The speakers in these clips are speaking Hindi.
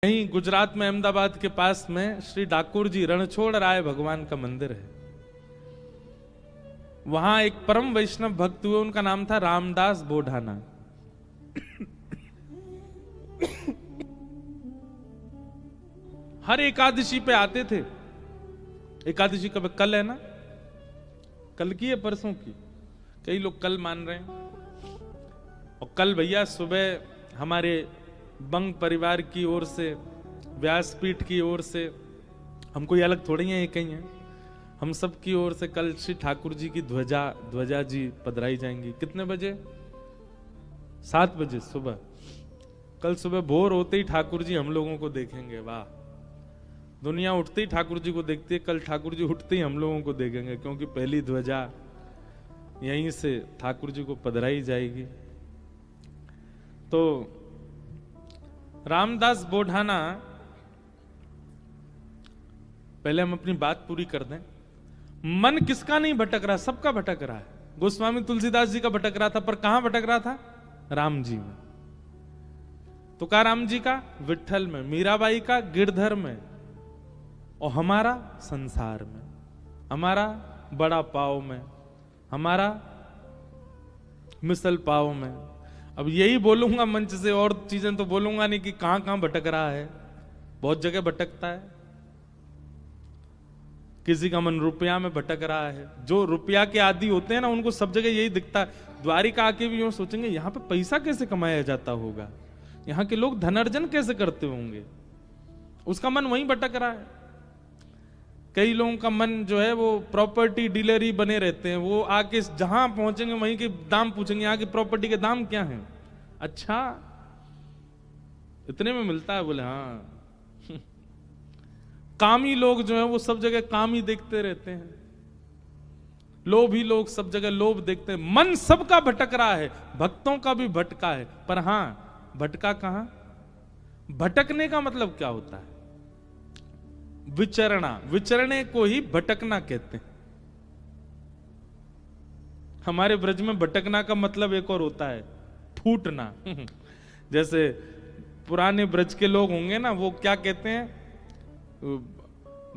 यहीं गुजरात में अहमदाबाद के पास में श्री डाकुर जी रणछोड़ राय भगवान का मंदिर है। वहां एक परम वैष्णव भक्त हुए, उनका नाम था रामदास बोढ़ाना। हर एकादशी पे आते थे। एकादशी कब? कल है ना? कल की है परसों की? कई लोग कल मान रहे हैं। और कल भैया सुबह हमारे बंग परिवार की ओर से, व्यासपीठ की ओर से, हम कोई अलग थोड़ी हैं, एक ही हैं, हम सब की ओर से कल श्री ठाकुर जी की ध्वजा जी पधराई जाएंगी। कितने बजे? 7 बजे सुबह। कल सुबह भोर होते ही ठाकुर जी हम लोगों को देखेंगे। वाह, दुनिया उठते ही ठाकुर जी को देखती है, कल ठाकुर जी उठते ही हम लोगों को देखेंगे, क्योंकि पहली ध्वजा यहीं से ठाकुर जी को पधराई जाएगी। तो रामदास बोढ़ाना, पहले हम अपनी बात पूरी कर दें। मन किसका नहीं भटक रहा? सबका भटक रहा है। गोस्वामी तुलसीदास जी का भटक रहा था, पर कहां भटक रहा था? राम जी में। तुकाराम जी का विट्ठल में, मीराबाई का गिरधर में, और हमारा संसार में, हमारा बड़ा पाव में, हमारा मिसल पाव में। अब यही बोलूंगा मंच से, और चीजें तो बोलूंगा नहीं कि कहां कहां भटक रहा है। बहुत जगह भटकता है। किसी का मन रुपया में भटक रहा है। जो रुपया के आदी होते हैं ना, उनको सब जगह यही दिखता है। द्वारिका आके भी यूं सोचेंगे, यहां पे पैसा कैसे कमाया जाता होगा, यहां के लोग धनार्जन कैसे करते होंगे। उसका मन वहीं भटक रहा है। कई लोगों का मन जो है वो प्रॉपर्टी डीलर ही बने रहते हैं। वो आके जहां पहुंचेंगे वहीं के दाम पूछेंगे, यहाँ की प्रॉपर्टी के दाम क्या हैं? अच्छा, इतने में मिलता है? बोले हाँ। कामी लोग जो है वो सब जगह काम ही देखते रहते हैं। लोभी लोग सब जगह लोभ देखते हैं। मन सबका भटक रहा है, भक्तों का भी भटका है। पर हां, भटका कहां? भटकने का मतलब क्या होता है? विचरना। विचरने को ही भटकना कहते हैं। हमारे ब्रज में भटकना का मतलब एक और होता है, फूटना। जैसे पुराने ब्रज के लोग होंगे ना, वो क्या कहते हैं?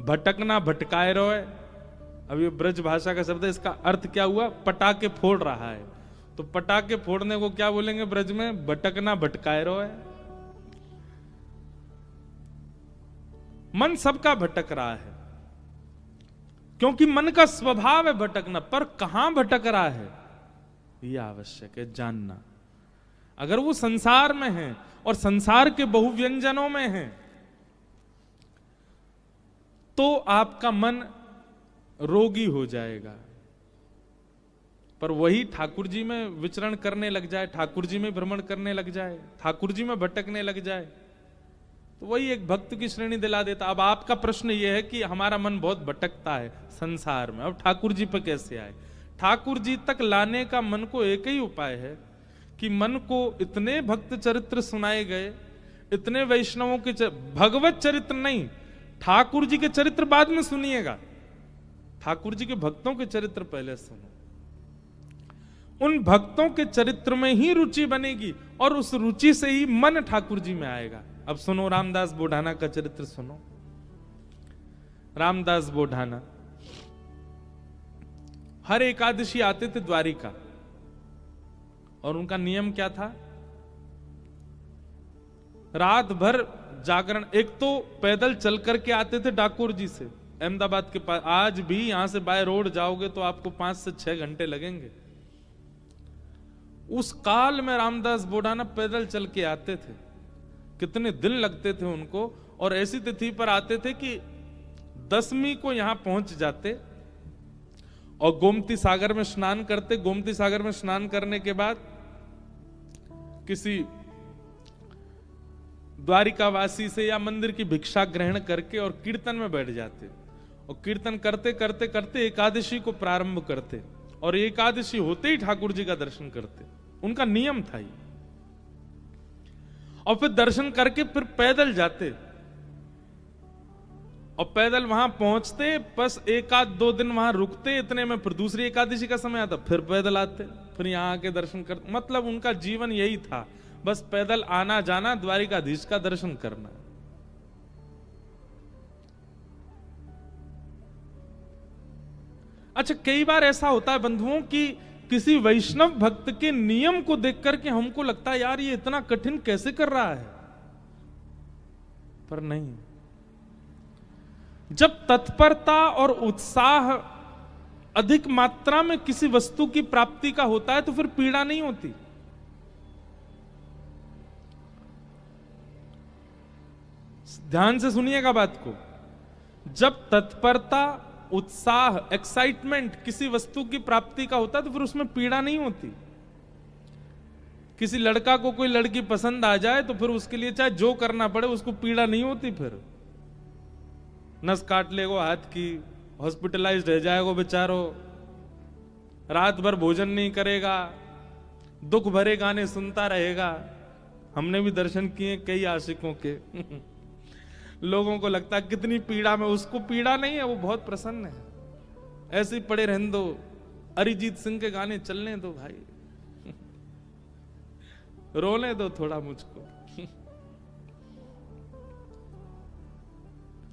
भटकना भटकाए रोए। अब ये ब्रज भाषा का शब्द है, इसका अर्थ क्या हुआ? पटाखे फोड़ रहा है। तो पटाखे फोड़ने को क्या बोलेंगे ब्रज में? भटकना भटकाए रोए। मन सबका भटक रहा है, क्योंकि मन का स्वभाव है भटकना। पर कहां भटक रहा है, यह आवश्यक है जानना। अगर वो संसार में है और संसार के बहुव्यंजनों में है, तो आपका मन रोगी हो जाएगा। पर वही ठाकुर जी में विचरण करने लग जाए, ठाकुर जी में भ्रमण करने लग जाए, ठाकुर जी में भटकने लग जाए, तो वही एक भक्त की श्रेणी दिला देता। अब आपका प्रश्न यह है कि हमारा मन बहुत भटकता है संसार में, अब ठाकुर जी पर कैसे आए? ठाकुर जी तक लाने का मन को एक ही उपाय है कि मन को इतने भक्त चरित्र सुनाए गए, इतने वैष्णवों के भगवत चरित्र नहीं, ठाकुर जी के चरित्र बाद में सुनिएगा। ठाकुर जी के भक्तों के चरित्र पहले सुनो। उन भक्तों के चरित्र में ही रुचि बनेगी, और उस रुचि से ही मन ठाकुर जी में आएगा। अब सुनो, रामदास बोढ़ाना का चरित्र सुनो। रामदास बोढ़ाना हर एकादशी आते थे द्वारिका, और उनका नियम क्या था? रात भर जागरण। एक तो पैदल चल करके आते थे डाकुर जी से अहमदाबाद के पास। आज भी यहां से बाय रोड जाओगे तो आपको 5 से 6 घंटे लगेंगे। उस काल में रामदास बोढ़ाना पैदल चल के आते थे। कितने दिन लगते थे उनको, और ऐसी तिथि पर आते थे कि 10वीं को यहां पहुंच जाते और गोमती सागर में स्नान करते। गोमती सागर में स्नान करने के बाद किसी द्वारिकावासी से या मंदिर की भिक्षा ग्रहण करके और कीर्तन में बैठ जाते, और कीर्तन करते करते करते एकादशी को प्रारंभ करते, और एकादशी होते ही ठाकुर जी का दर्शन करते। उनका नियम था ये। और फिर दर्शन करके फिर पैदल जाते, और पैदल वहां पहुंचते, बस 1-2 दिन वहां रुकते, इतने में फिर दूसरी एकादशी का समय आता, फिर पैदल आते, फिर यहां आके दर्शन करते। मतलब उनका जीवन यही था, बस पैदल आना जाना, द्वारिकाधीश का दर्शन करना। अच्छा, कई बार ऐसा होता है बंधुओं कि किसी वैष्णव भक्त के नियम को देख करके हमको लगता है यार ये इतना कठिन कैसे कर रहा है, पर नहीं। जब तत्परता और उत्साह अधिक मात्रा में किसी वस्तु की प्राप्ति का होता है तो फिर पीड़ा नहीं होती। ध्यान से सुनिएगा बात को। जब तत्परता, उत्साह, एक्साइटमेंट किसी वस्तु की प्राप्ति का होता है तो फिर उसमें पीड़ा नहीं होती। किसी लड़का को कोई लड़की पसंद आ जाए तो फिर उसके लिए चाहे जो करना पड़े उसको पीड़ा नहीं होती। फिर नस काट लेगा हाथ की, हॉस्पिटलाइज्ड रह जाएगा बेचारो, रात भर भोजन नहीं करेगा, दुख भरे गाने सुनता रहेगा। हमने भी दर्शन किए कई आशिकों के लोगों को लगता है कितनी पीड़ा में, उसको पीड़ा नहीं है, वो बहुत प्रसन्न है। ऐसे ही पड़े रहने दो, अरिजीत सिंह के गाने चलने दो भाई रोने दो थोड़ा मुझको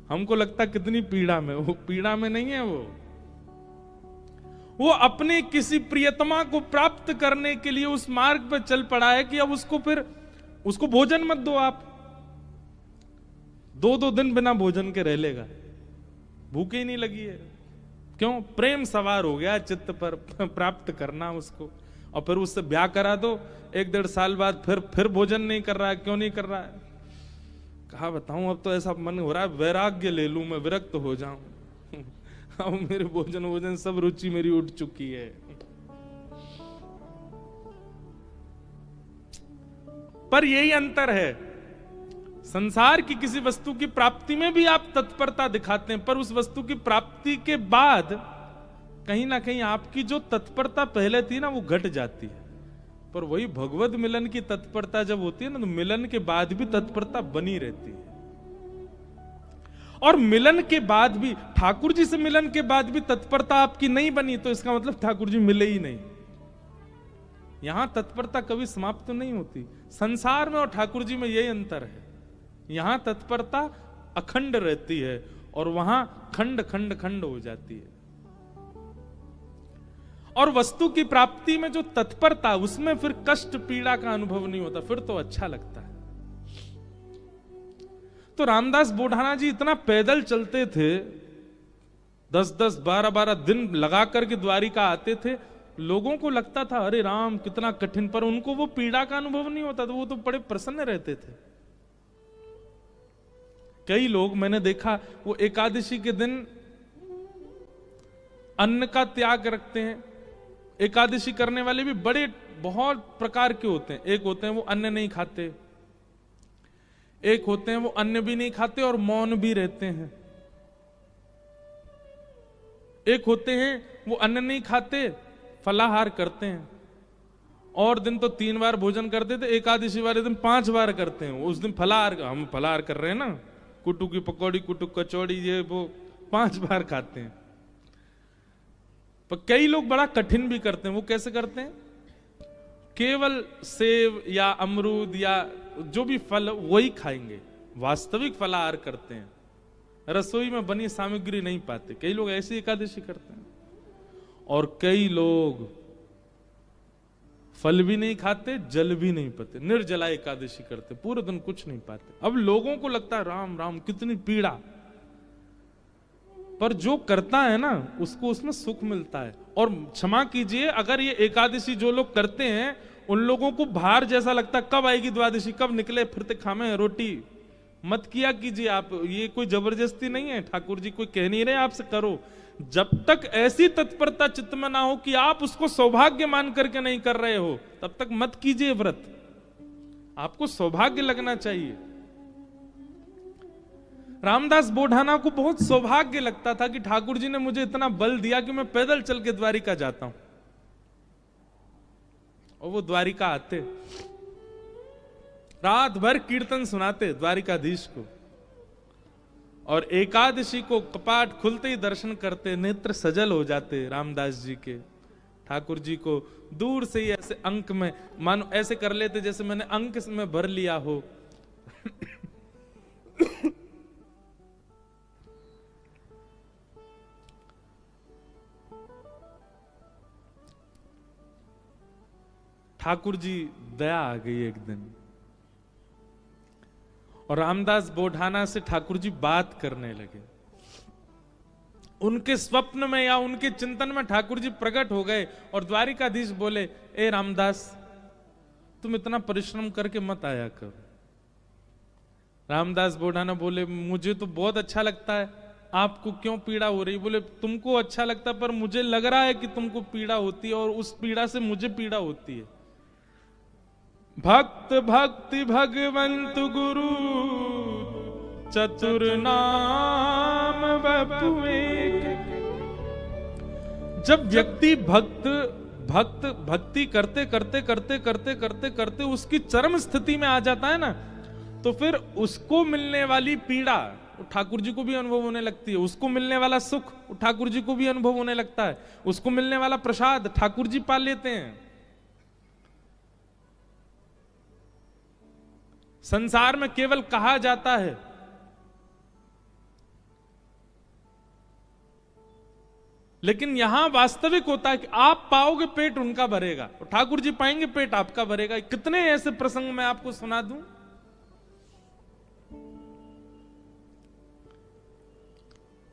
हमको लगता कितनी पीड़ा में, वो पीड़ा में नहीं है। वो अपने किसी प्रियतमा को प्राप्त करने के लिए उस मार्ग पर चल पड़ा है कि अब उसको भोजन मत दो। आप 2-2 दिन बिना भोजन के रह लेगा, भूखे ही नहीं लगी है। क्यों? प्रेम सवार हो गया चित्त पर, प्राप्त करना उसको। और फिर उससे ब्याह करा दो, 1-1.5 साल बाद फिर भोजन नहीं कर रहा है। क्यों नहीं कर रहा है? कहा बताऊं, अब तो ऐसा मन हो रहा है वैराग्य ले लूं, मैं विरक्त हो जाऊं अब मेरे भोजन सब रुचि मेरी उठ चुकी है। पर यही अंतर है, संसार की किसी वस्तु की प्राप्ति में भी आप तत्परता दिखाते हैं, पर उस वस्तु की प्राप्ति के बाद कहीं ना कहीं आपकी जो तत्परता पहले थी ना वो घट जाती है। पर वही भगवत मिलन की तत्परता जब होती है ना, तो मिलन के बाद भी तत्परता बनी रहती है। और मिलन के बाद भी, ठाकुर जी से मिलन के बाद भी तत्परता आपकी नहीं बनी तो इसका मतलब ठाकुर जी मिले ही नहीं। यहां तत्परता कभी समाप्त तो नहीं होती। संसार में और ठाकुर जी में यही अंतर है, यहां तत्परता अखंड रहती है और वहां खंड खंड खंड हो जाती है। और वस्तु की प्राप्ति में जो तत्परता, उसमें फिर कष्ट पीड़ा का अनुभव नहीं होता, फिर तो अच्छा लगता है। तो रामदास बोढ़ाना जी इतना पैदल चलते थे, 10-10, 12-12 दिन लगा करके द्वारिका आते थे। लोगों को लगता था अरे राम कितना कठिन, पर उनको वो पीड़ा का अनुभव नहीं होता था, वो तो बड़े प्रसन्न रहते थे। कई लोग मैंने देखा वो एकादशी के दिन अन्न का त्याग रखते हैं। एकादशी करने वाले भी बड़े बहुत प्रकार के होते हैं। एक होते हैं वो अन्न नहीं खाते, एक होते हैं वो अन्न भी नहीं खाते और मौन भी रहते हैं, एक होते हैं वो अन्न नहीं खाते फलाहार करते हैं। और दिन तो 3 बार भोजन करते थे, एकादशी वाले दिन 5 बार करते हैं। उस दिन फलाहार, हम फलाहार कर रहे हैं ना, कुटू की पकौड़ी, कुटू कचौड़ी, ये वो 5 बार खाते हैं। पर कई लोग बड़ा कठिन भी करते हैं। वो कैसे करते हैं? केवल सेब या अमरूद या जो भी फल वही खाएंगे, वास्तविक फलाहार करते हैं, रसोई में बनी सामग्री नहीं पाते। कई लोग ऐसी एकादशी करते हैं। और कई लोग फल भी नहीं खाते, जल भी नहीं पीते, निर्जला एकादशी करते, पूरे दिन कुछ नहीं पाते। अब लोगों को लगता है राम राम कितनी पीड़ा, पर जो करता है ना उसको उसमें सुख मिलता है। और क्षमा कीजिए, अगर ये एकादशी जो लोग करते हैं उन लोगों को भार जैसा लगता है, कब आएगी द्वादशी, कब निकले फिरते खामे रोटी, मत किया कीजिए आप। ये कोई जबरदस्ती नहीं है, ठाकुर जी कोई कह नहीं रहे आपसे करो। जब तक ऐसी तत्परता चित्त में ना हो कि आप उसको सौभाग्य मान करके नहीं कर रहे हो, तब तक मत कीजिए व्रत। आपको सौभाग्य लगना चाहिए। रामदास बोढ़ाना को बहुत सौभाग्य लगता था कि ठाकुर जी ने मुझे इतना बल दिया कि मैं पैदल चल के द्वारिका जाता हूं। और वो द्वारिका आते, रात भर कीर्तन सुनाते द्वारिकाधीश को, और एकादशी को कपाट खुलते ही दर्शन करते, नेत्र सजल हो जाते रामदास जी के। ठाकुर जी को दूर से ही ऐसे अंक में, मानो ऐसे कर लेते जैसे मैंने अंक में भर लिया हो। ठाकुर जी दया आ गई एक दिन, और रामदास बोढ़ाना से ठाकुर जी बात करने लगे। उनके स्वप्न में या उनके चिंतन में ठाकुर जी प्रकट हो गए और द्वारिकाधीश बोले, ए रामदास, तुम इतना परिश्रम करके मत आया करो। रामदास बोढ़ाना बोले, मुझे तो बहुत अच्छा लगता है, आपको क्यों पीड़ा हो रही? बोले, तुमको अच्छा लगता है, पर मुझे लग रहा है कि तुमको पीड़ा होती है, और उस पीड़ा से मुझे पीड़ा होती है। भक्त भक्ति भगवंत गुरु चतुर नाम बपु एक। जब व्यक्ति भक्ति करते करते करते करते करते करते उसकी चरम स्थिति में आ जाता है ना, तो फिर उसको मिलने वाली पीड़ा ठाकुर जी को भी अनुभव होने लगती है, उसको मिलने वाला सुख ठाकुर जी को भी अनुभव होने लगता है, उसको मिलने वाला प्रसाद ठाकुर जी पा लेते हैं। संसार में केवल कहा जाता है, लेकिन यहां वास्तविक होता है कि आप पाओगे पेट उनका भरेगा, और ठाकुर जी पाएंगे पेट आपका भरेगा। कितने ऐसे प्रसंग मैं आपको सुना दूं।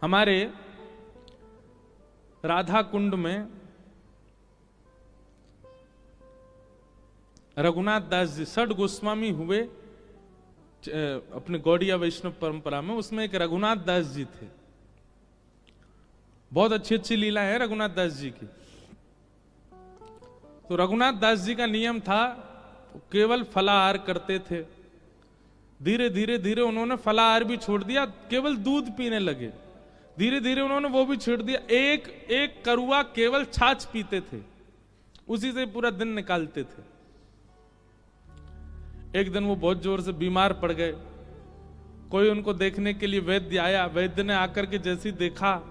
हमारे राधा कुंड में रघुनाथ दास जी षड गोस्वामी हुए अपने गौड़िया वैष्णव परंपरा में, उसमें एक रघुनाथ दास जी थे। बहुत अच्छी अच्छी लीला है रघुनाथ दास जी की। तो रघुनाथ दास जी का नियम था, केवल फलाहार करते थे। धीरे धीरे धीरे उन्होंने फलाहार भी छोड़ दिया, केवल दूध पीने लगे। धीरे धीरे उन्होंने वो भी छोड़ दिया, एक एक करुआ केवल छाछ पीते थे, उसी से पूरा दिन निकालते थे। एक दिन वो बहुत जोर से बीमार पड़ गए। कोई उनको देखने के लिए वैद्य आया। वैद्य ने आकर के जैसे ही देखा,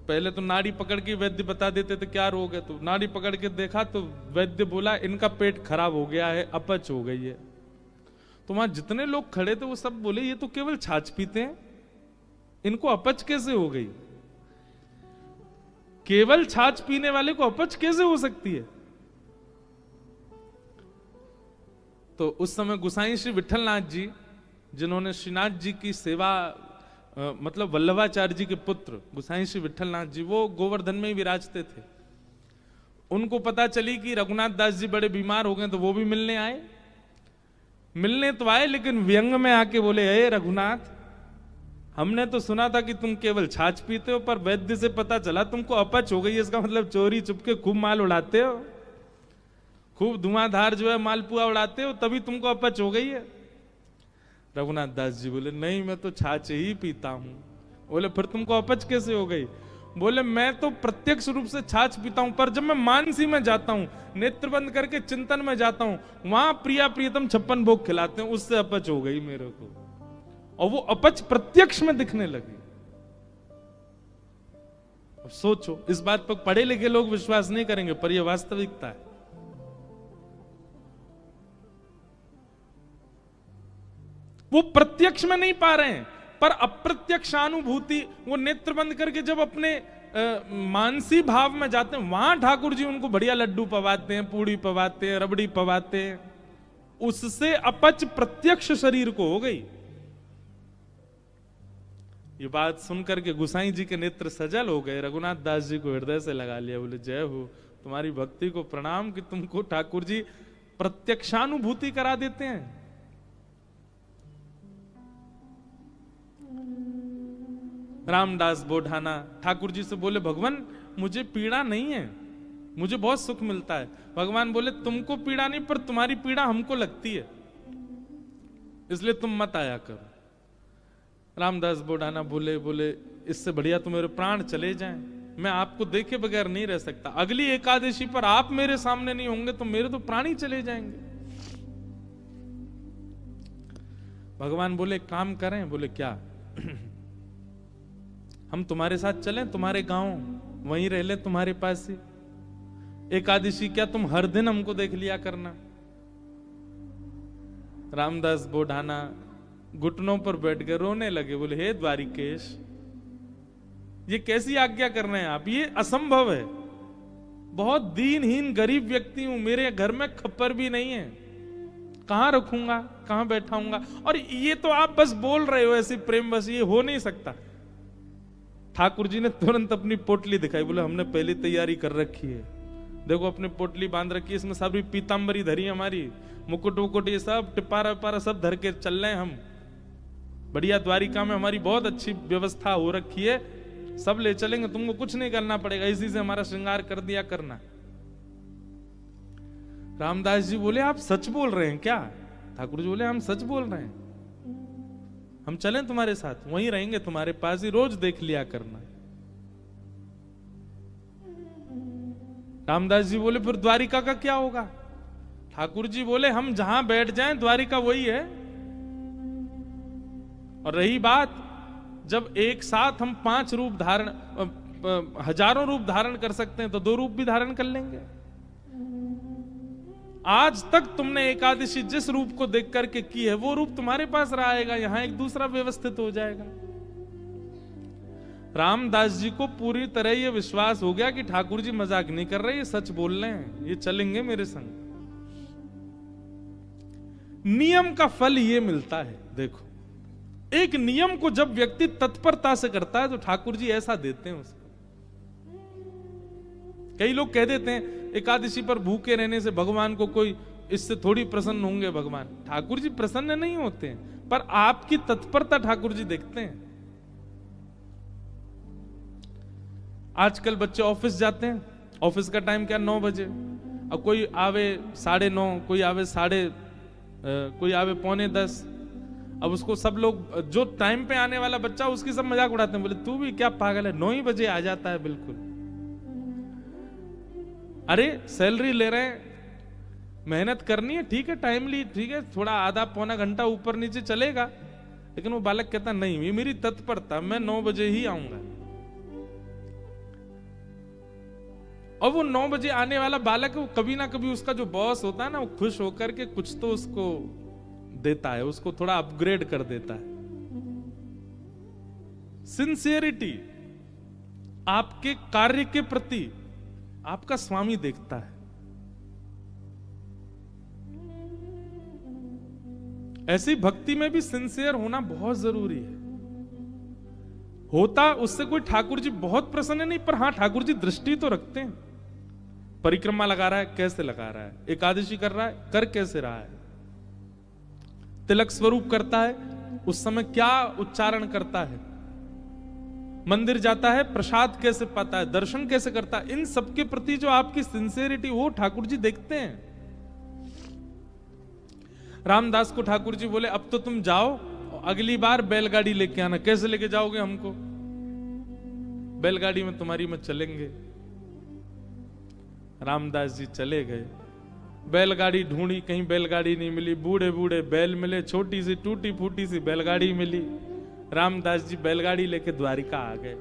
पहले तो नाड़ी पकड़ के वैद्य बता देते थे क्या रोग है, तो नाड़ी पकड़ के देखा तो वैद्य बोला, इनका पेट खराब हो गया है, अपच हो गई है। तो वहां जितने लोग खड़े थे वो सब बोले, ये तो केवल छाछ पीते हैं, इनको अपच कैसे हो गई? केवल छाछ पीने वाले को अपच कैसे हो सकती है? तो उस समय गोसाई श्री विठलनाथ जी, जिन्होंने श्रीनाथ जी की सेवा, मतलब वल्लभाचार्य जी के पुत्र गोसाई श्री विठलनाथ जी, वो गोवर्धन में ही विराजते थे। उनको पता चली कि रघुनाथ दास जी बड़े बीमार हो गए, तो वो भी मिलने आए। मिलने तो आए, लेकिन व्यंग में आके बोले, हे रघुनाथ, हमने तो सुना था कि तुम केवल छाछ पीते हो, पर वैद्य से पता चला तुमको अपच हो गई है। इसका मतलब चोरी चुपके खूब माल उड़ाते हो, खूब धुआंधार जो है मालपुआ उड़ाते हो, तभी तुमको अपच हो गई है। रघुनाथ दास जी बोले, नहीं, मैं तो छाछ ही पीता हूं। बोले, फिर तुमको अपच कैसे हो गई? बोले, मैं तो प्रत्यक्ष रूप से छाछ पीता हूं, पर जब मैं मानसी में जाता हूं, नेत्र बंद करके चिंतन में जाता हूं, वहां प्रिया प्रियतम 56 भोग खिलाते हैं, उससे अपच हो गई मेरे को। और वो अपच प्रत्यक्ष में दिखने लगी। अब सोचो, इस बात पर पढ़े लिखे लोग विश्वास नहीं करेंगे, पर यह वास्तविकता है। वो प्रत्यक्ष में नहीं पा रहे हैं, पर अप्रत्यक्षानुभूति, वो नेत्र बंद करके जब अपने मानसी भाव में जाते हैं, वहां ठाकुर जी उनको बढ़िया लड्डू पवाते हैं, पूड़ी पवाते हैं, रबड़ी पवाते हैं। उससे अपच प्रत्यक्ष शरीर को हो गई। ये बात सुनकर के गोसाई जी के नेत्र सजल हो गए। रघुनाथ दास जी को हृदय से लगा लिया। बोले, जय हो, तुम्हारी भक्ति को प्रणाम कि तुमको ठाकुर जी प्रत्यक्षानुभूति करा देते हैं। रामदास बोढ़ाना ठाकुर जी से बोले, भगवान, मुझे पीड़ा नहीं है, मुझे बहुत सुख मिलता है। भगवान बोले, तुमको पीड़ा नहीं, पर तुम्हारी पीड़ा हमको लगती है, इसलिए तुम मत आया करो। रामदास बोढ़ाना बोले, इससे बढ़िया तो मेरे प्राण चले जाएं, मैं आपको देखे बगैर नहीं रह सकता। अगली एकादशी पर आप मेरे सामने नहीं होंगे तो मेरे तो प्राण ही चले जाएंगे। भगवान बोले, काम करें? बोले, क्या? हम तुम्हारे साथ चलें, तुम्हारे गांव, वहीं रह ले, तुम्हारे पास ही। एकादशी क्या तुम हर दिन हमको देख लिया करना। रामदास बोढ़ाना घुटनों पर बैठ कर रोने लगे। बोले, हे द्वारिकेश, ये कैसी आज्ञा कर रहे हैं आप? ये असंभव है। बहुत दीनहीन गरीब व्यक्ति हूं, मेरे घर में खप्पर भी नहीं है, कहां रखूंगा, कहां बैठाऊंगा। और ये तो आप बस बोल रहे हो ऐसी प्रेम, बस ये हो नहीं सकता। ठाकुर जी ने तुरंत अपनी पोटली दिखाई, बोले हमने पहले तैयारी कर रखी है, देखो अपनी पोटली बांध रखी है, इसमें सारी पीतांबरी धरी हमारी, मुकुट वुकुट ये सब टिपारा विपारा सब धर के चल रहे हैं हम, बढ़िया द्वारिका में हमारी बहुत अच्छी व्यवस्था हो रखी है, सब ले चलेंगे, तुमको कुछ नहीं करना पड़ेगा, इसी से हमारा श्रृंगार कर दिया करना। रामदास जी बोले आप सच बोल रहे हैं क्या? ठाकुर जी बोले हम सच बोल रहे हैं, हम चलें तुम्हारे साथ, वहीं रहेंगे तुम्हारे पास ही, रोज देख लिया करना। रामदास जी बोले फिर द्वारिका का क्या होगा? ठाकुर जी बोले हम जहां बैठ जाएं द्वारिका वही है। और रही बात, जब एक साथ हम 5 रूप धारण, हजारों रूप धारण कर सकते हैं, तो 2 रूप भी धारण कर लेंगे। आज तक तुमने एकादशी जिस रूप को देख करके की है, वो रूप तुम्हारे पास रहेगा, यहां एक दूसरा व्यवस्थित हो जाएगा। रामदास जी को पूरी तरह ये विश्वास हो गया कि ठाकुर जी मजाक नहीं कर रहे, ये सच बोल रहे हैं, ये चलेंगे मेरे संग। नियम का फल ये मिलता है। देखो, एक नियम को जब व्यक्ति तत्परता से करता है तो ठाकुर जी ऐसा देते हैं उसको। कई लोग कह देते हैं एकादशी पर भूखे रहने से भगवान को कोई, इससे थोड़ी प्रसन्न होंगे भगवान। ठाकुर जी प्रसन्न नहीं होते हैं, पर आपकी तत्परता ठाकुर जी देखते हैं। आजकल बच्चे ऑफिस जाते हैं, ऑफिस का टाइम क्या 9 बजे, और कोई आवे 9:30, कोई आवे कोई आवे 9:45। अब उसको सब लोग, जो टाइम पे आने वाला बच्चा, उसकी सब मजाक उड़ाते हैं, बोले तू भी क्या पागल है, 9 ही बजे आ जाता है बिल्कुल। अरे सैलरी ले रहे हैं, मेहनत करनी है, ठीक है, टाइमली, ठीक है, थोड़ा आधा पौना घंटा ऊपर नीचे चलेगा, लेकिन वो बालक कहता नहीं, ये मेरी तत्परता, मैं 9 बजे ही आऊंगा। और वो 9 बजे आने वाला बालक, वो कभी ना कभी उसका जो बॉस होता है ना, वो खुश होकर के कुछ तो उसको देता है, उसको थोड़ा अपग्रेड कर देता है। सिंसियरिटी आपके कार्य के प्रति आपका स्वामी देखता है। ऐसी भक्ति में भी सिंसियर होना बहुत जरूरी है। होता उससे कोई ठाकुर जी बहुत प्रसन्न नहीं, पर हां ठाकुर जी दृष्टि तो रखते हैं। परिक्रमा लगा रहा है, कैसे लगा रहा है, एकादशी कर रहा है, कर कैसे रहा है, तिलक स्वरूप करता है, उस समय क्या उच्चारण करता है, मंदिर जाता है, प्रसाद कैसे पाता है, दर्शन कैसे करता है, इन सबके प्रति जो आपकी सिंसियरिटी, वो ठाकुर जी देखते हैं। रामदास को ठाकुर जी बोले अब तो तुम जाओ, अगली बार बैलगाड़ी लेके आना। कैसे लेके जाओगे हमको? बैलगाड़ी में तुम्हारी में चलेंगे। रामदास जी चले गए, बैलगाड़ी ढूंढी, कहीं बैलगाड़ी नहीं मिली, बूढ़े बूढ़े बैल मिले, छोटी सी टूटी फूटी सी बैलगाड़ी मिली। रामदास जी बैलगाड़ी लेके द्वारिका आ गए।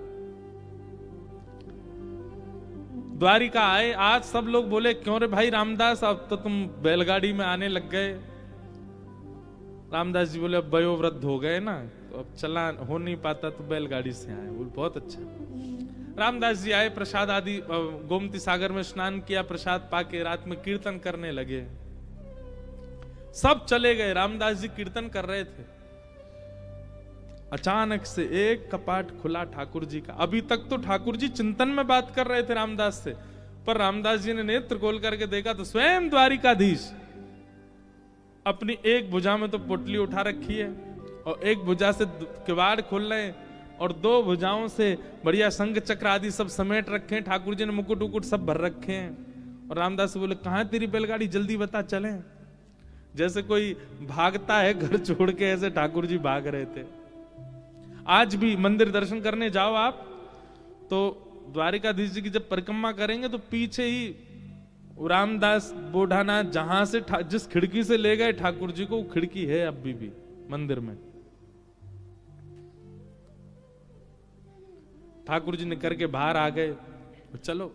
द्वारिका आए, आज सब लोग बोले क्यों रे भाई रामदास, अब तो तुम बैलगाड़ी में आने लग गए। रामदास जी बोले अब वयोवृद्ध हो गए ना, तो अब चला हो नहीं पाता, तो बैलगाड़ी से आए। बोले बहुत अच्छा। रामदास जी आए, प्रसाद आदि, गोमती सागर में स्नान किया, प्रसाद पाके रात में कीर्तन करने लगे। सब चले गए, रामदास जी कीर्तन कर रहे थे। अचानक से एक कपाट खुला ठाकुर जी का। अभी तक तो ठाकुर जी चिंतन में बात कर रहे थे रामदास से, पर रामदास जी ने नेत्र खोल करके देखा तो स्वयं द्वारिकाधीश अपनी एक भुजा में तो पोटली उठा रखी है, और एक भुजा से किवाड़ खोल रहे हैं, और 2 भुजाओं से बढ़िया संग चक्र आदि सब समेट रखे हैं। ठाकुर जी ने मुकुट उकुट सब भर रखे हैं। और रामदास से बोले कहां तेरी बैलगाड़ी, जल्दी बता चलें। जैसे कोई भागता है घर छोड़ के, ऐसे ठाकुर जी भाग रहे थे। आज भी मंदिर दर्शन करने जाओ आप, तो द्वारिकाधीश जी की जब परिक्रमा करेंगे तो पीछे ही रामदास बोढ़ाना जहां से जिस खिड़की से ले गए ठाकुर जी को, वो खिड़की है अभी भी मंदिर में। ठाकुर जी ने करके बाहर आ गए। चलो,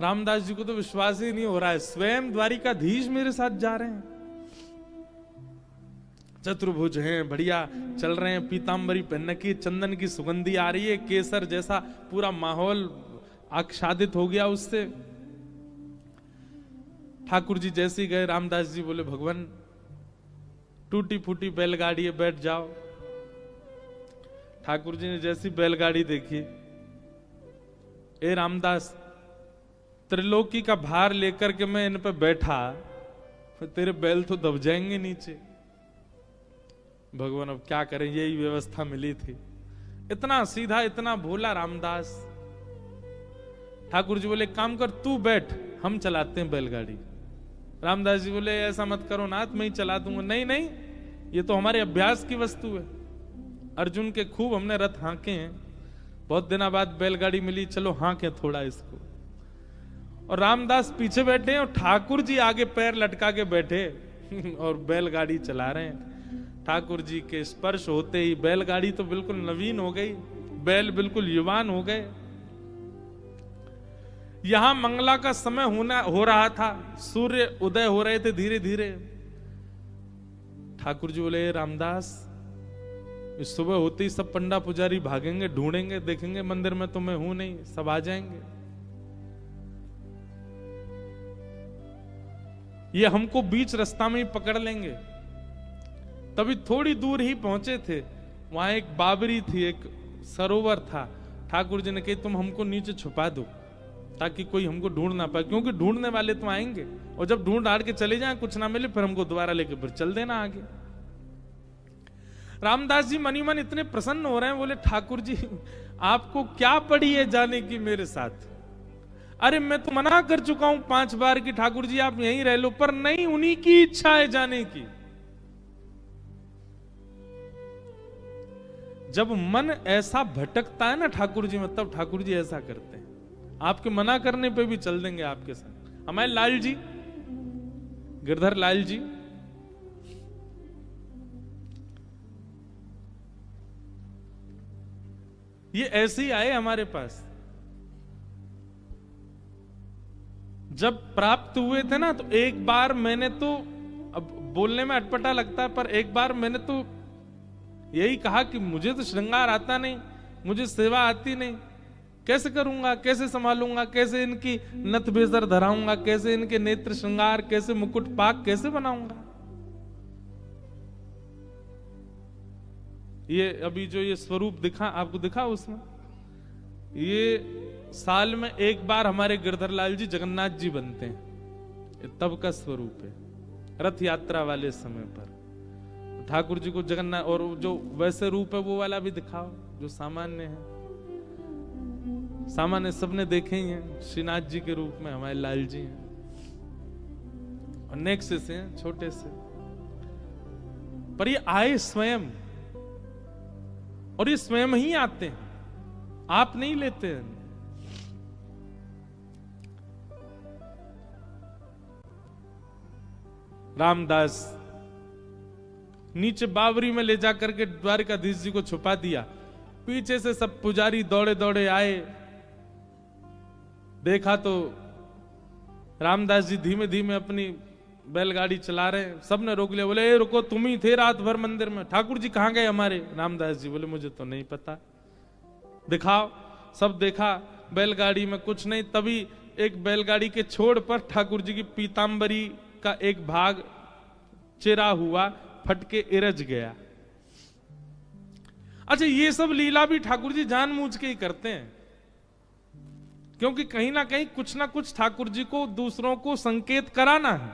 रामदास जी को तो विश्वास ही नहीं हो रहा है, स्वयं द्वारिकाधीश मेरे साथ जा रहे हैं। चतुर्भुज हैं, बढ़िया चल रहे हैं, पीतांबरी पहन की, चंदन की सुगंधी आ रही है, केसर जैसा पूरा माहौल आच्छादित हो गया उससे। ठाकुर जी जैसे ही गए, रामदास जी बोले भगवान टूटी फूटी बैलगाड़ी है, बैठ जाओ। ठाकुर जी ने जैसी बैलगाड़ी देखी, ए रामदास त्रिलोकी का भार लेकर के मैं इन पे बैठा, तेरे बैल तो दब जाएंगे नीचे। भगवान अब क्या करें, यही व्यवस्था मिली थी। इतना सीधा, इतना भोला रामदास। ठाकुर जी बोले काम कर, तू बैठ, हम चलाते हैं बैलगाड़ी। रामदास जी बोले ऐसा मत करो नाथ, मैं ही चला दूंगा। नहीं नहीं, ये तो हमारे अभ्यास की वस्तु है। अर्जुन के खूब हमने रथ हाँके हैं, बहुत दिनों बाद बैलगाड़ी मिली, चलो हाँके थोड़ा इसको। और रामदास पीछे बैठे और ठाकुर जी आगे पैर लटका के बैठे और बैलगाड़ी चला रहे हैं। ठाकुर जी के स्पर्श होते ही बैलगाड़ी तो बिल्कुल नवीन हो गई, बैल बिल्कुल युवान हो गए। यहां मंगला का समय हो रहा था, सूर्य उदय हो रहे थे धीरे धीरे। ठाकुर जी बोले रामदास, इस सुबह होते ही सब पंडा पुजारी भागेंगे, ढूंढेंगे, देखेंगे मंदिर में तो मैं हूं नहीं, सब आ जाएंगे। ये हमको बीच रास्ता में ही पकड़ लेंगे। तभी थोड़ी दूर ही पहुंचे थे, वहां एक बाबरी थी, एक सरोवर था। ठाकुर जी ने कही तुम हमको नीचे छुपा दो ताकि कोई हमको ढूंढ ना पाए, क्योंकि ढूंढने वाले तो आएंगे और जब ढूंढ हार के चले जाएं, कुछ ना मिले, फिर हमको दोबारा लेके फिर चल देना आगे। रामदास जी मनी मन इतने प्रसन्न हो रहे हैं, बोले ठाकुर जी आपको क्या पड़ी है जाने की मेरे साथ? अरे मैं तो मना कर चुका हूं 5 बार कि ठाकुर जी आप यहीं रह लो, पर नहीं, उन्हीं की इच्छा है जाने की। जब मन ऐसा भटकता है ना ठाकुर जी में, तब ठाकुर जी ऐसा करते हैं, आपके मना करने पे भी चल देंगे आपके साथ। हमारे लाल जी, गिरधर लाल जी, ये ऐसे ही आए हमारे पास। जब प्राप्त हुए थे ना, तो एक बार मैंने तो, अब बोलने में अटपटा लगता है, पर एक बार मैंने तो यही कहा कि मुझे तो श्रृंगार आता नहीं, मुझे सेवा आती नहीं, कैसे करूंगा, कैसे संभालूंगा, कैसे इनकी नथ बेसर धराऊंगा, कैसे इनके नेत्र श्रृंगार, कैसे मुकुट पाक कैसे बनाऊंगा। ये अभी जो ये स्वरूप दिखा आपको, दिखा उसमें, ये साल में एक बार हमारे गिरधर लाल जी जगन्नाथ जी बनते हैं, तब का स्वरूप है, रथ यात्रा वाले समय पर। ठाकुर जी को जगन्नाथ, और जो वैसे रूप है वो वाला भी दिखाओ जो सामान्य है। सामान्य सबने देखे ही हैं, श्रीनाथ जी के रूप में हमारे लाल जी हैं, और नेक्स्ट से हैं, छोटे से, पर ये आए स्वयं, और ये स्वयं ही आते हैं, आप नहीं लेते हैं। रामदास नीचे बावरी में ले जाकर के द्वारकाधीश जी को छुपा दिया। पीछे से सब पुजारी दौड़े दौड़े आए, देखा तो रामदास जी धीमे धीमे अपनी बैलगाड़ी चला रहे हैं। सबने रोक लिया, बोले ए रुको, तुम ही थे रात भर मंदिर में, ठाकुर जी कहां गए हमारे? रामदास जी बोले मुझे तो नहीं पता, दिखाओ। सब देखा, बैलगाड़ी में कुछ नहीं। तभी एक बैलगाड़ी के छोड़ पर ठाकुर जी की पीतांबरी का एक भाग चिरा हुआ फटके इरज गया। अच्छा, ये सब लीला भी ठाकुर जी जानबूझ के ही करते हैं, क्योंकि कहीं ना कहीं कुछ ना कुछ ठाकुर जी को दूसरों को संकेत कराना है।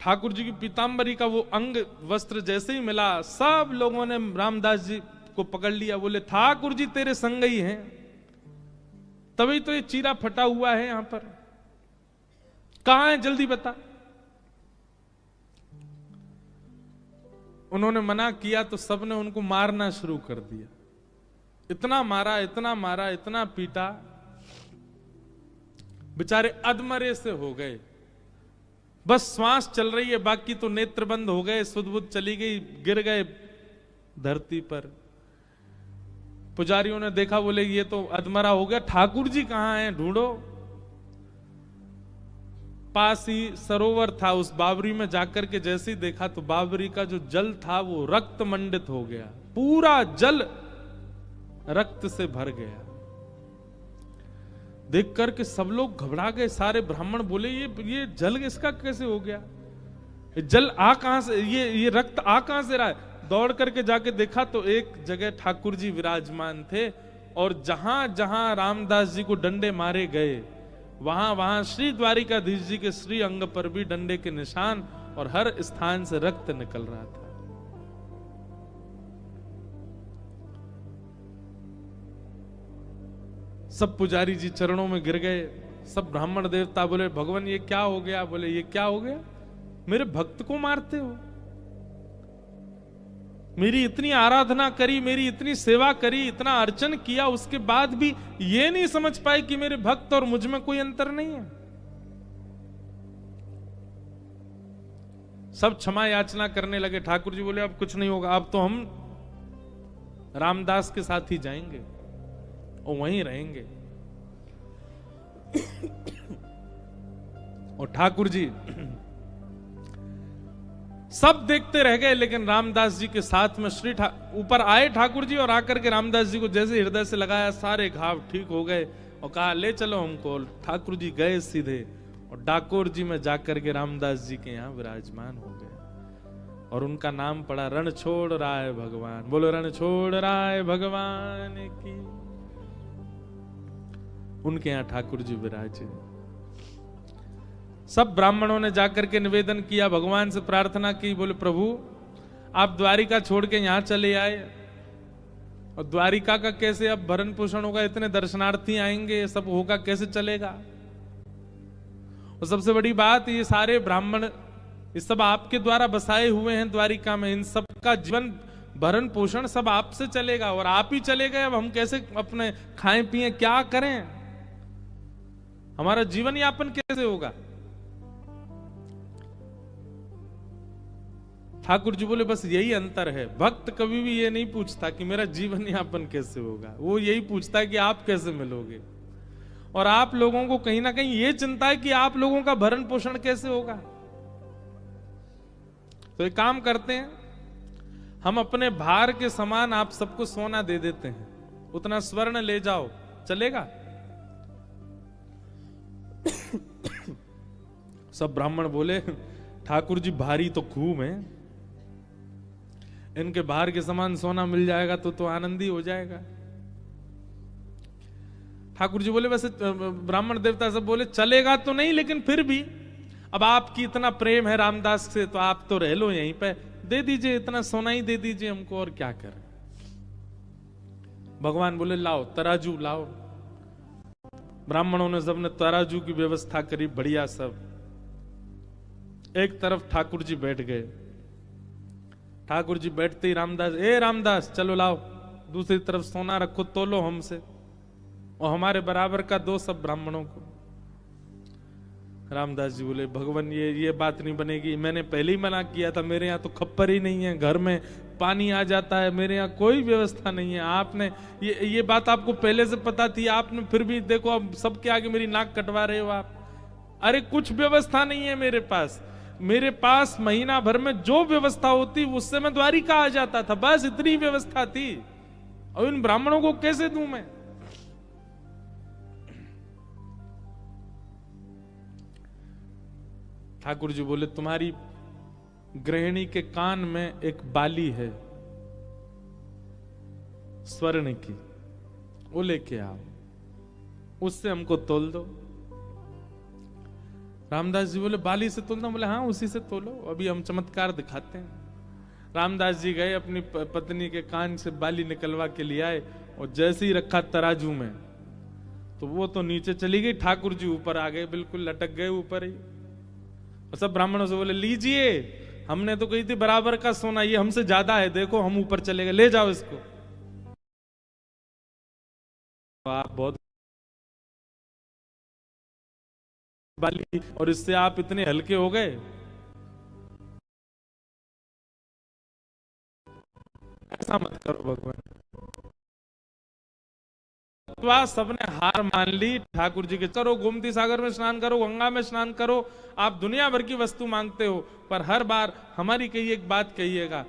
ठाकुर जी की पीतांबरी का वो अंग वस्त्र जैसे ही मिला, सब लोगों ने रामदास जी को पकड़ लिया, बोले ठाकुर जी तेरे संग ही हैं, तभी तो ये चीरा फटा हुआ है यहां पर, कहां है जल्दी बता। उन्होंने मना किया तो सबने उनको मारना शुरू कर दिया। इतना मारा, इतना मारा, इतना पीटा, बेचारे अधमरे से हो गए। बस श्वास चल रही है, बाकी तो नेत्र बंद हो गए, सुध बुध चली गई, गिर गए धरती पर। पुजारियों ने देखा, बोले ये तो अधमरा हो गया, ठाकुर जी कहां हैं, ढूंढो। पास ही सरोवर था, उस बावरी में जाकर के जैसे ही देखा तो बावरी का जो जल था वो रक्त मंडित हो गया, पूरा जल रक्त से भर गया। देख करके सब लोग घबरा गए, सारे ब्राह्मण बोले ये जल इसका कैसे हो गया, जल आ कहां से, ये रक्त आ कहां से रहा है। दौड़ करके जाके देखा तो एक जगह ठाकुर जी विराजमान थे, और जहां जहां रामदास जी को डंडे मारे गए वहां वहां श्री द्वारिकाधीश जी के श्री अंग पर भी डंडे के निशान, और हर स्थान से रक्त निकल रहा था। सब पुजारी जी चरणों में गिर गए, सब ब्राह्मण देवता बोले भगवान ये क्या हो गया, बोले ये क्या हो गया, मेरे भक्त को मारते हो, मेरी इतनी आराधना करी, मेरी इतनी सेवा करी, इतना अर्चन किया, उसके बाद भी ये नहीं समझ पाए कि मेरे भक्त और मुझ में कोई अंतर नहीं है। सब क्षमा याचना करने लगे। ठाकुर जी बोले अब कुछ नहीं होगा, अब तो हम रामदास के साथ ही जाएंगे और वहीं रहेंगे। और ठाकुर जी सब देखते रह गए, लेकिन रामदास जी के साथ में ऊपर आए ठाकुर जी, और आकर के रामदास जी को जैसे हृदय से लगाया सारे घाव ठीक हो गए, और कहा ले चलो हमको। ठाकुर जी गए सीधे और डाकोर जी में जाकर के रामदास जी के यहाँ विराजमान हो गए, और उनका नाम पड़ा रणछोड़ राय भगवान। बोलो रणछोड़ राय भगवान की। उनके यहाँ ठाकुर जी विराजे। सब ब्राह्मणों ने जाकर के निवेदन किया, भगवान से प्रार्थना की, बोले प्रभु आप द्वारिका छोड़ के यहां चले आए, और द्वारिका का कैसे अब भरण पोषण होगा, इतने दर्शनार्थी आएंगे, ये सब होगा कैसे चलेगा। और सबसे बड़ी बात, ये सारे ब्राह्मण ये सब आपके द्वारा बसाए हुए हैं द्वारिका में, इन सब का जीवन भरण पोषण सब आपसे चलेगा, और आप ही चले गए, अब हम कैसे अपने खाएं पिए, क्या करें, हमारा जीवन यापन कैसे होगा। ठाकुर जी बोले बस यही अंतर है, भक्त कभी भी ये नहीं पूछता कि मेरा जीवन यापन कैसे होगा, वो यही पूछता है कि आप कैसे मिलोगे। और आप लोगों को कहीं ना कहीं ये चिंता है कि आप लोगों का भरण पोषण कैसे होगा। तो एक काम करते हैं, हम अपने भार के समान आप सबको सोना दे देते हैं, उतना स्वर्ण ले जाओ, चलेगा। सब ब्राह्मण बोले ठाकुर जी भारी तो खूब है, इनके भार के समान सोना मिल जाएगा तो आनंद ही हो जाएगा। ठाकुर जी बोले वैसे ब्राह्मण देवता सब बोले चलेगा तो नहीं, लेकिन फिर भी अब आपकी इतना प्रेम है रामदास से, तो आप तो रह लो यहीं पे, दे दीजिए, इतना सोना ही दे दीजिए हमको, और क्या करें। भगवान बोले लाओ तराजू लाओ। ब्राह्मणों ने सबने तराजू की व्यवस्था करी, बढ़िया सब। एक तरफ ठाकुर जी बैठ गए, ठाकुर जी बैठते ही रामदास चलो लाओ, दूसरी तरफ सोना रखो, तोलो हमसे, और हमारे बराबर का दो सब ब्राह्मणों को। रामदास जी बोले भगवान ये बात नहीं बनेगी, मैंने पहले ही मना किया था, मेरे यहाँ तो खप्पर ही नहीं है, घर में पानी आ जाता है, मेरे यहाँ कोई व्यवस्था नहीं है। आपने ये बात आपको पहले से पता थी, आपने फिर भी देखो अब सबके आगे मेरी नाक कटवा रहे हो आप। अरे कुछ व्यवस्था नहीं है मेरे पास महीना भर में जो व्यवस्था होती उससे मैं द्वारिका आ जाता था, बस इतनी व्यवस्था थी, और इन ब्राह्मणों को कैसे दूं मैं। ठाकुर जी बोले तुम्हारी गृहिणी के कान में एक बाली है स्वर्ण की, वो लेके आओ, उससे हमको तोल दो। रामदास जी बोले बाली से तोलना, बोले हाँ उसी से तोलो, अभी हम चमत्कार दिखाते हैं। रामदास जी गए अपनी पत्नी के कान से बाली निकलवा के लिए आए, और जैसे ही रखा तराजू में तो वो तो नीचे चली गई, ठाकुर जी ऊपर आ गए, बिल्कुल लटक गए ऊपर ही। और सब ब्राह्मणों से बोले लीजिए, हमने तो कही थी बराबर का सोना, ये हमसे ज्यादा है, देखो हम ऊपर चले गए, ले जाओ इसको। आप बहुत बाली, और इससे आप इतने हल्के हो गए, ऐसा मत करो भगवान। सबने हार मान ली, ठाकुर जी के करो, गोमती सागर में स्नान करो, गंगा में स्नान करो, आप दुनिया भर की वस्तु मांगते हो, पर हर बार हमारी कही एक बात कहिएगा,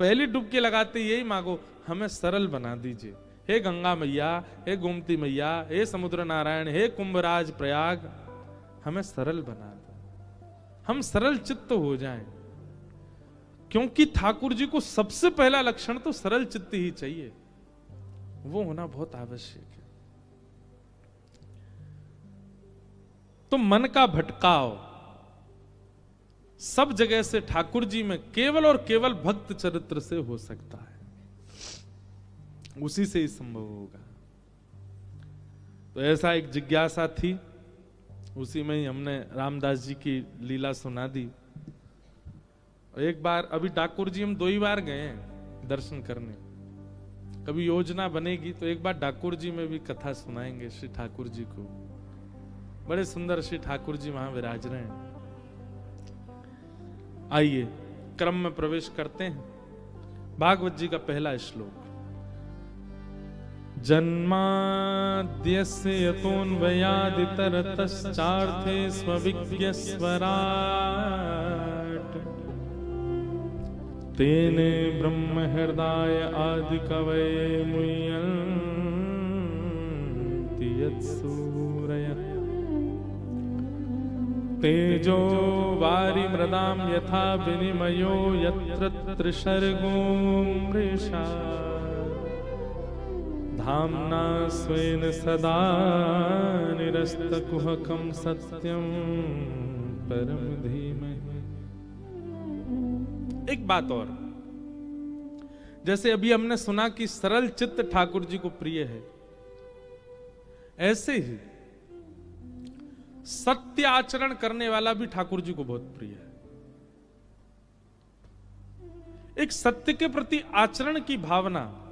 पहली डुबकी लगाते यही मांगो, हमें सरल बना दीजिए, हे गंगा मैया, हे गोमती मैया, हे समुद्र नारायण, हे कुंभराज प्रयाग, हमें सरल बना दो, हम सरल चित्त हो जाएं। क्योंकि ठाकुर जी को सबसे पहला लक्षण तो सरल चित्त ही चाहिए, वो होना बहुत आवश्यक है। तो मन का भटकाव सब जगह से ठाकुर जी में केवल और केवल भक्त चरित्र से हो सकता है, उसी से ही संभव होगा। तो ऐसा एक जिज्ञासा थी, उसी में ही हमने रामदास जी की लीला सुना दी। एक बार अभी ठाकुर जी हम 2 ही बार गए हैं दर्शन करने, कभी योजना बनेगी तो एक बार ठाकुर जी में भी कथा सुनाएंगे श्री ठाकुर जी को। बड़े सुंदर श्री ठाकुर जी वहां विराज रहे हैं। आइए क्रम में प्रवेश करते हैं। भागवत जी का पहला श्लोक। जन्माद्यस्य यतोऽन्वयादितरतश्चार्थे स्वविज्ञस्वराट् तेने ब्रह्म हृदय आदि कवये मुह्यन्ति यत्सूरयः तेजो वारि मृदां यथा विनिमयो यत्र त्रिसर्गो मृषा धाम्ना स्वेन सदा निरस्तकुहकं सत्यं परम धीमहि। एक बात और, जैसे अभी हमने सुना कि सरल चित्त ठाकुर जी को प्रिय है, ऐसे ही सत्य आचरण करने वाला भी ठाकुर जी को बहुत प्रिय है। एक सत्य के प्रति आचरण की भावना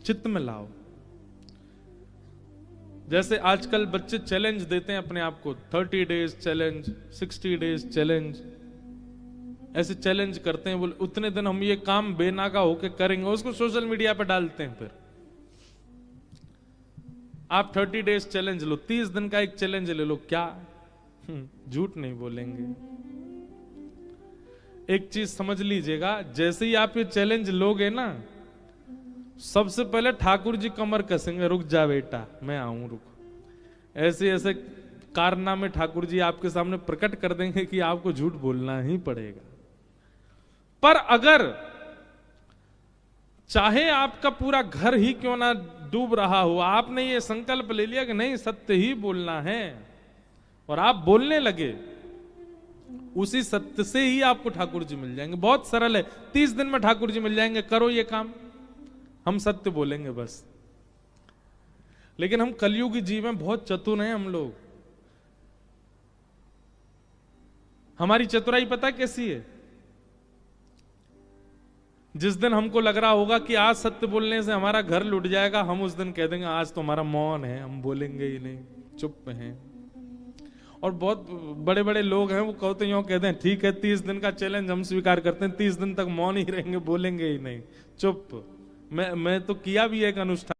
चित्त में लाओ। जैसे आजकल बच्चे चैलेंज देते हैं अपने आप को, 30 डेज चैलेंज, 60 डेज चैलेंज, ऐसे चैलेंज करते हैं, बोले उतने दिन हम ये काम बेनागा होके करेंगे, उसको सोशल मीडिया पे डालते हैं। फिर आप 30 डेज चैलेंज लो, 30 दिन का एक चैलेंज ले लो, क्या झूठ नहीं बोलेंगे। एक चीज समझ लीजिएगा, जैसे ही आप ये चैलेंज लोगे ना, सबसे पहले ठाकुर जी कमर कसेंगे, रुक जा बेटा मैं आऊं, रुक। ऐसे ऐसे कारनामे ठाकुर जी आपके सामने प्रकट कर देंगे कि आपको झूठ बोलना ही पड़ेगा। पर अगर चाहे आपका पूरा घर ही क्यों ना डूब रहा हो, आपने ये संकल्प ले लिया कि नहीं सत्य ही बोलना है, और आप बोलने लगे, उसी सत्य से ही आपको ठाकुर जी मिल जाएंगे। बहुत सरल है, 30 दिन में ठाकुर जी मिल जाएंगे। करो ये काम, हम सत्य बोलेंगे बस। लेकिन हम कलयुगी जीव में बहुत चतुर हैं हम लोग। हमारी चतुराई पता कैसी है? जिस दिन हमको लग रहा होगा कि आज सत्य बोलने से हमारा घर लुट जाएगा, हम उस दिन कह देंगे आज तो हमारा मौन है, हम बोलेंगे ही नहीं, चुप हैं। और बहुत बड़े बड़े लोग हैं, वो कहते यूं कहते हैं ठीक है 30 दिन का चैलेंज हम स्वीकार करते हैं, 30 दिन तक मौन ही रहेंगे, बोलेंगे ही नहीं, चुप। मैं तो किया भी एक अनुष्ठान।